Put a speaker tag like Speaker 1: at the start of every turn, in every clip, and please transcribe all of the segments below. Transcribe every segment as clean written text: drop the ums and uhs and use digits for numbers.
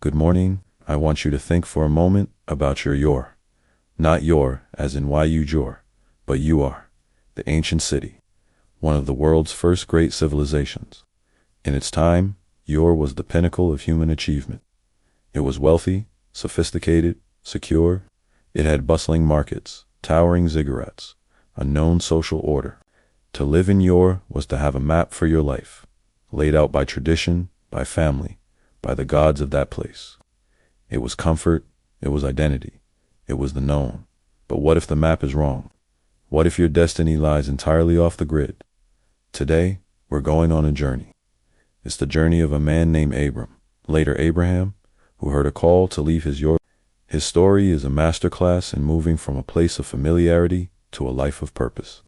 Speaker 1: Good morning. I want you to think for a moment about your. Not your, as in jor, but you are. The ancient city. One of the world's first great civilizations. In its time, Ur was the pinnacle of human achievement. It was wealthy, sophisticated, secure. It had bustling markets, towering ziggurats, a known social order. To live in Ur was to have a map for your life, laid out by tradition, by family, by the gods of that place. It was comfort, it was identity, it was the known. But what if the map is wrong? What if your destiny lies entirely off the grid? Today, we're going on a journey. It's the journey of a man named Abram, later Abraham, who heard a call to leave his Ur. His story is a masterclass in moving from a place of familiarity to a life of purpose.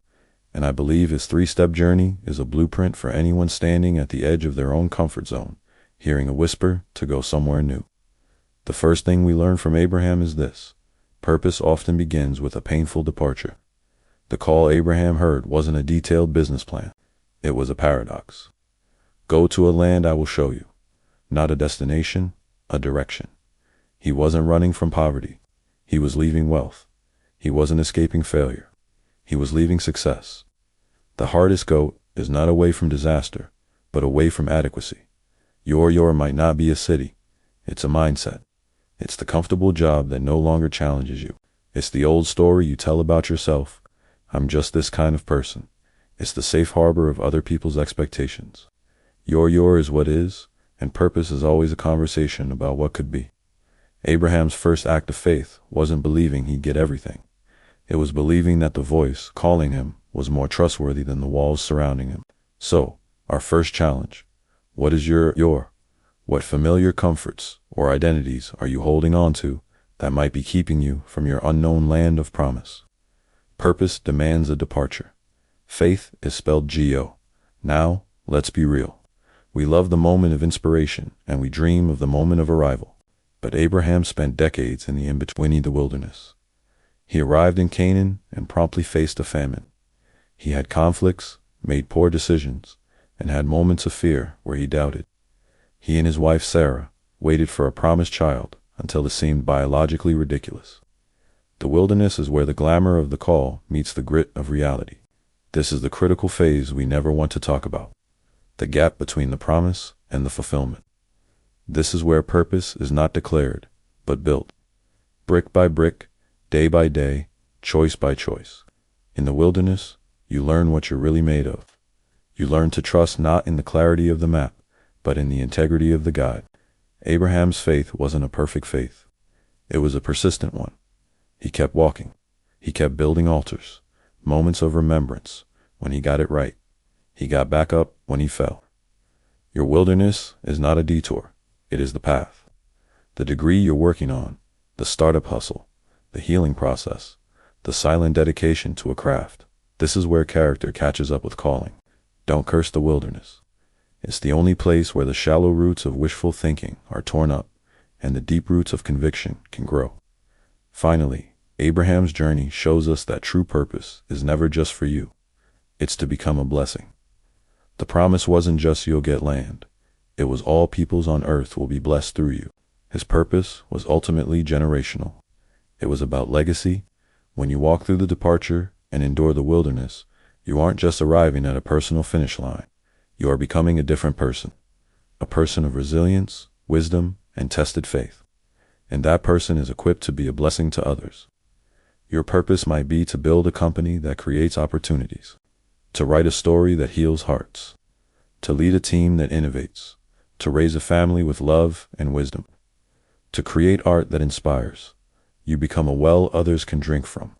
Speaker 1: And I believe his three-step journey is a blueprint for anyone standing at the edge of their own comfort zone, hearing a whisper to go somewhere new. The first thing we learn from Abraham is this: purpose often begins with a painful departure. The call Abraham heard wasn't a detailed business plan. It was a paradox. Go to a land I will show you. Not a destination, a direction. He wasn't running from poverty. He was leaving wealth. He wasn't escaping failure. He was leaving success. The hardest goat is not away from disaster, but away from adequacy. Your might not be a city. It's a mindset. It's the comfortable job that no longer challenges you. It's the old story you tell about yourself. I'm just this kind of person. It's the safe harbor of other people's expectations. Your is what is, and purpose is always a conversation about what could be. Abraham's first act of faith wasn't believing he'd get everything. It was believing that the voice calling him was more trustworthy than the walls surrounding him. So, our first challenge: what is your? What familiar comforts or identities are you holding on to that might be keeping you from your unknown land of promise? Purpose demands a departure. Faith is spelled G-O. Now, let's be real. We love the moment of inspiration, and we dream of the moment of arrival. But Abraham spent decades in the in-between, the wilderness. He arrived in Canaan and promptly faced a famine. He had conflicts, made poor decisions, and had moments of fear where he doubted. He and his wife Sarah waited for a promised child until it seemed biologically ridiculous. The wilderness is where the glamour of the call meets the grit of reality. This is the critical phase we never want to talk about. The gap between the promise and the fulfillment. This is where purpose is not declared, but built. Brick by brick, day by day, choice by choice. In the wilderness, you learn what you're really made of. You learn to trust not in the clarity of the map, but in the integrity of the guide. Abraham's faith wasn't a perfect faith. It was a persistent one. He kept walking. He kept building altars, moments of remembrance. When he got it right, he got back up when he fell. Your wilderness is not a detour. It is the path. The degree you're working on, the startup hustle, the healing process, the silent dedication to a craft. This is where character catches up with calling. Don't curse the wilderness. It's the only place where the shallow roots of wishful thinking are torn up and the deep roots of conviction can grow. Finally, Abraham's journey shows us that true purpose is never just for you. It's to become a blessing. The promise wasn't just you'll get land. It was all peoples on earth will be blessed through you. His purpose was ultimately generational. It was about legacy. When you walk through the departure and endure the wilderness, you aren't just arriving at a personal finish line. You are becoming a different person. A person of resilience, wisdom, and tested faith. And that person is equipped to be a blessing to others. Your purpose might be to build a company that creates opportunities, to write a story that heals hearts, to lead a team that innovates, to raise a family with love and wisdom, to create art that inspires. You become a well others can drink from.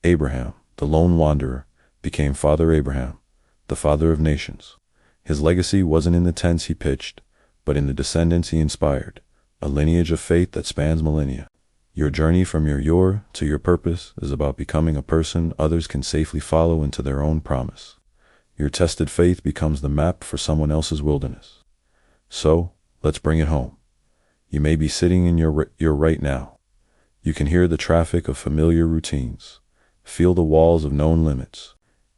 Speaker 1: Abraham, the lone wanderer, became Father Abraham, the father of nations. His legacy wasn't in the tents he pitched, but in the descendants he inspired, a lineage of faith that spans millennia. Your journey from your to your purpose is about becoming a person others can safely follow into their own promise. Your tested faith becomes the map for someone else's wilderness. So, let's bring it home. You may be sitting in your right now. You can hear the traffic of familiar routines, feel the walls of known limits,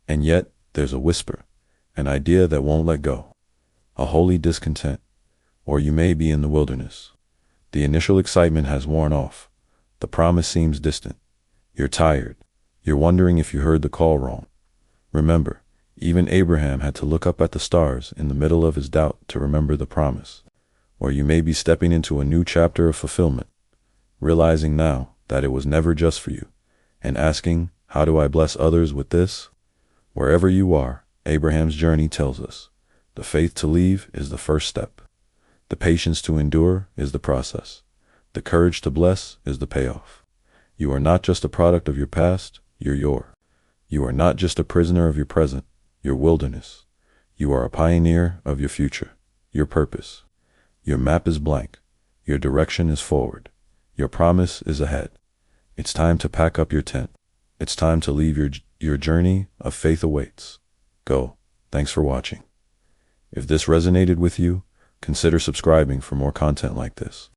Speaker 1: and yet there's a whisper, an idea that won't let go, a holy discontent. Or you may be in the wilderness, The initial excitement has worn off. The promise seems distant. You're tired. You're wondering if you heard the call wrong. Remember, even Abraham had to look up at the stars in the middle of his doubt to remember the promise. Or you may be stepping into a new chapter of fulfillment, realizing now that it was never just for you, and asking, how do I bless others with this? Wherever you are, Abraham's journey tells us, the faith to leave is the first step. The patience to endure is the process. The courage to bless is the payoff. You are not just a product of your past, you're your. You are not just a prisoner of your present, your wilderness. You are a pioneer of your future, your purpose. Your map is blank. Your direction is forward. Your promise is ahead. It's time to pack up your tent. It's time to leave your journey of faith awaits. Go. Thanks for watching. If this resonated with you, consider subscribing for more content like this.